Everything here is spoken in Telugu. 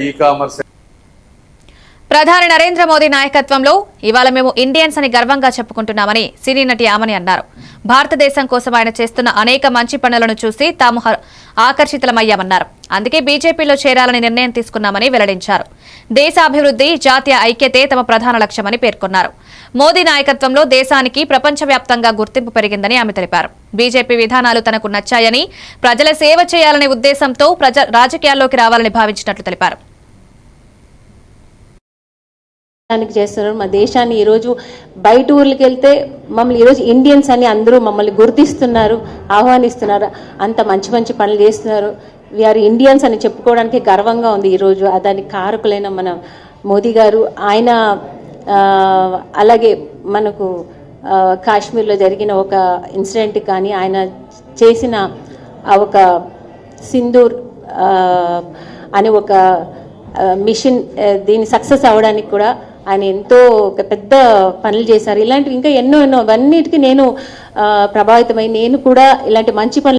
ఈ-కామర్స్ ప్రధాని నరేంద్ర మోదీ నాయకత్వంలో ఇవాళ మేము ఇండియన్స్ అని గర్వంగా చెప్పుకుంటున్నామని సినీ నటి ఆమని అన్నారు. భారతదేశం కోసం ఆయన చేస్తున్న అనేక మంచి పనులను చూసి తాము ఆకర్షితులమయ్యామన్నారు. అందుకే బీజేపీలో చేరాలని నిర్ణయం తీసుకున్నామని వెల్లడించారు. దేశాభివృద్ధి, జాతీయ ఐక్యతే తమ ప్రధాన లక్ష్యమని పేర్కొన్నారు. మోదీ నాయకత్వంలో దేశానికి ప్రపంచవ్యాప్తంగా గుర్తింపు పెరిగిందని ఆమె తెలిపారు. బీజేపీ విధానాలు తనకు నచ్చాయని, ప్రజల సేవ చేయాలనే ఉద్దేశంతో రాజకీయాల్లోకి రావాలని భావించినట్లు తెలిపారు. చేస్తున్నారు. మా దేశాన్ని ఈరోజు బయట ఊర్లకు వెళ్తే మమ్మల్ని ఈరోజు ఇండియన్స్ అని అందరూ మమ్మల్ని గుర్తిస్తున్నారు, ఆహ్వానిస్తున్నారు. అంత మంచి మంచి పనులు చేస్తున్నారు. వీఆర్ ఇండియన్స్ అని చెప్పుకోవడానికి గర్వంగా ఉంది ఈరోజు. దానికి కారకులైన మన మోదీ గారు, ఆయన అలాగే మనకు కాశ్మీర్లో జరిగిన ఒక ఇన్సిడెంట్ కానీ, ఆయన చేసిన ఒక సింధూర్ అనే ఒక మిషన్ దీన్ని సక్సెస్ అవ్వడానికి కూడా ఆయన ఎంతో ఒక పెద్ద పనులు చేశారు. ఇలాంటివి ఇంకా ఎన్నో అవన్నిటికీ నేను ప్రభావితమై నేను కూడా ఇలాంటి మంచి పనులు